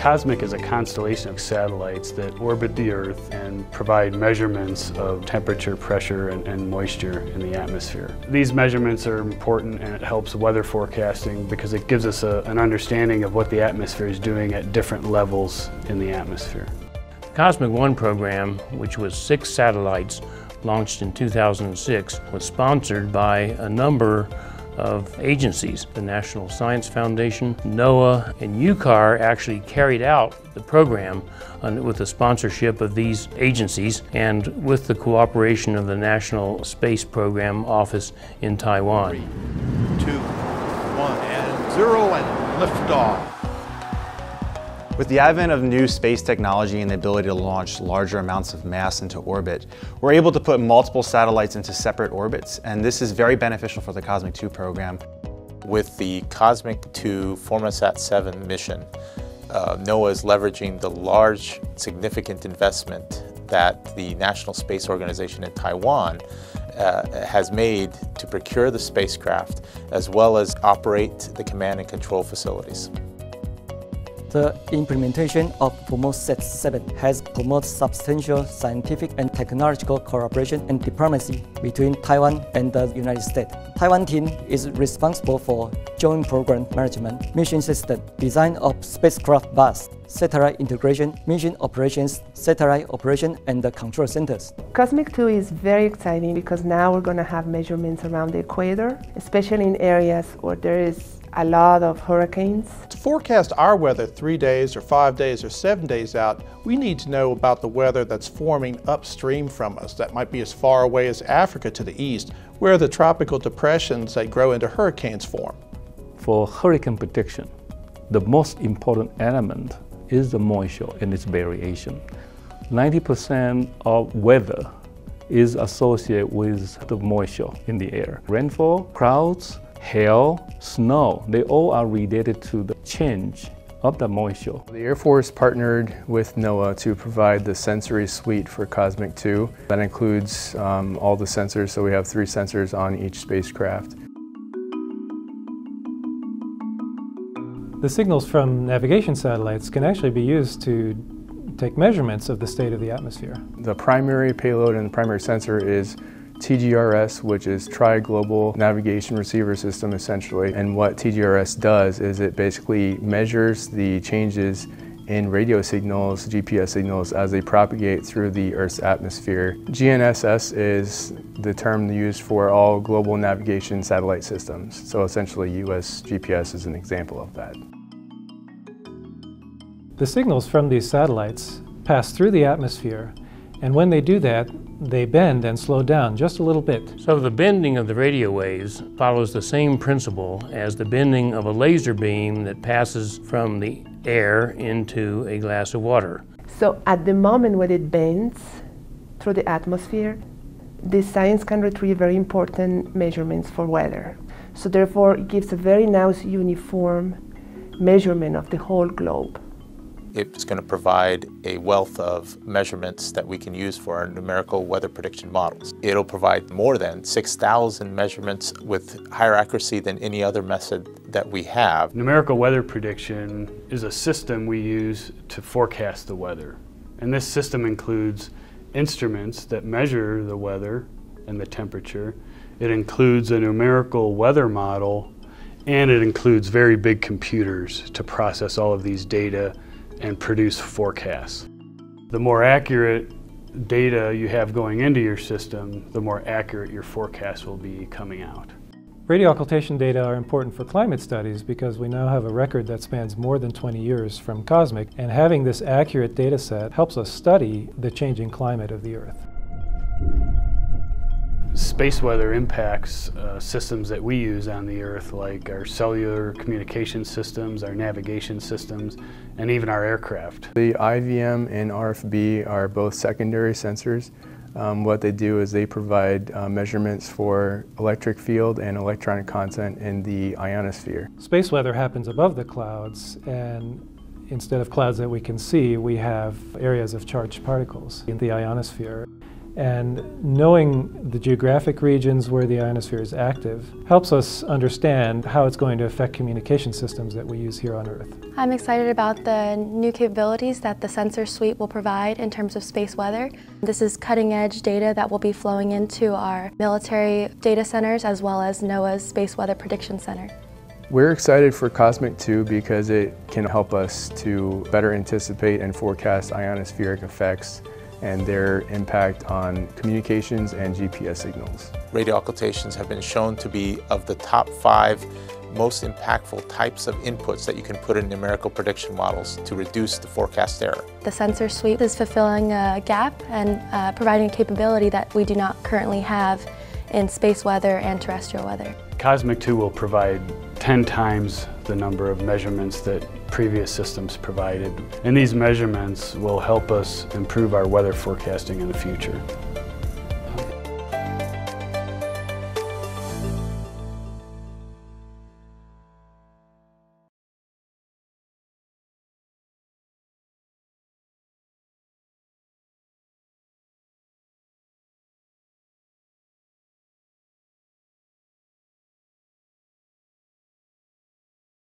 COSMIC is a constellation of satellites that orbit the Earth and provide measurements of temperature, pressure, and moisture in the atmosphere. These measurements are important, and it helps weather forecasting because it gives us an understanding of what the atmosphere is doing at different levels in the atmosphere. The COSMIC 1 program, which was 6 satellites launched in 2006, was sponsored by a number of agencies. The National Science Foundation, NOAA, and Ucar actually carried out the program with the sponsorship of these agencies and with the cooperation of the National Space Program Office in Taiwan. 3, 2, 1, and 0, and liftoff. With the advent of new space technology and the ability to launch larger amounts of mass into orbit, we're able to put multiple satellites into separate orbits, and this is very beneficial for the COSMIC 2 program. With the COSMIC 2 Formosat 7 mission, NOAA is leveraging the large, significant investment that the National Space Organization in Taiwan has made to procure the spacecraft, as well as operate the command and control facilities. The implementation of Formosat 7 has promoted substantial scientific and technological cooperation and diplomacy between Taiwan and the United States. Taiwan team is responsible for joint program management, mission system, design of spacecraft bus, satellite integration, mission operations, satellite operation, and the control centers. COSMIC 2 is very exciting because now we're going to have measurements around the equator, especially in areas where there is a lot of hurricanes. To forecast our weather 3 days or 5 days or 7 days out, we need to know about the weather that's forming upstream from us. That might be as far away as Africa to the east, where the tropical depressions that grow into hurricanes form. For hurricane prediction, the most important element is the moisture and its variation. 90% of weather is associated with the moisture in the air. Rainfall, clouds, hail, snow, they all are related to the change of the moisture. The Air Force partnered with NOAA to provide the sensory suite for COSMIC 2. That includes all the sensors, so we have 3 sensors on each spacecraft. The signals from navigation satellites can actually be used to take measurements of the state of the atmosphere. The primary payload and the primary sensor is TGRS, which is Tri-Global Navigation Receiver System essentially. And what TGRS does is it basically measures the changes in radio signals, GPS signals, as they propagate through the Earth's atmosphere. GNSS is the term used for all global navigation satellite systems. So essentially US GPS is an example of that. The signals from these satellites pass through the atmosphere, and when they do that, they bend and slow down just a little bit. So the bending of the radio waves follows the same principle as the bending of a laser beam that passes from the air into a glass of water. So at the moment when it bends through the atmosphere, the science can retrieve very important measurements for weather. So therefore it gives a very nice uniform measurement of the whole globe. It's going to provide a wealth of measurements that we can use for our numerical weather prediction models. It'll provide more than 6,000 measurements with higher accuracy than any other method that we have. Numerical weather prediction is a system we use to forecast the weather. And this system includes instruments that measure the weather and the temperature. It includes a numerical weather model, and it includes very big computers to process all of these data and produce forecasts. The more accurate data you have going into your system, the more accurate your forecast will be coming out. Radio occultation data are important for climate studies because we now have a record that spans more than 20 years from COSMIC, and having this accurate data set helps us study the changing climate of the Earth. Space weather impacts systems that we use on the Earth, like our cellular communication systems, our navigation systems, and even our aircraft. The IVM and RFB are both secondary sensors. What they do is they provide measurements for electric field and electronic content in the ionosphere. Space weather happens above the clouds, and instead of clouds that we can see, we have areas of charged particles in the ionosphere. And knowing the geographic regions where the ionosphere is active helps us understand how it's going to affect communication systems that we use here on Earth. I'm excited about the new capabilities that the sensor suite will provide in terms of space weather. This is cutting-edge data that will be flowing into our military data centers as well as NOAA's Space Weather Prediction Center. We're excited for COSMIC 2 because it can help us to better anticipate and forecast ionospheric effects and their impact on communications and GPS signals. Radio occultations have been shown to be of the top 5 most impactful types of inputs that you can put in numerical prediction models to reduce the forecast error. The sensor suite is fulfilling a gap and providing a capability that we do not currently have in space weather and terrestrial weather. COSMIC 2 will provide 10 times the number of measurements that previous systems provided. And these measurements will help us improve our weather forecasting in the future.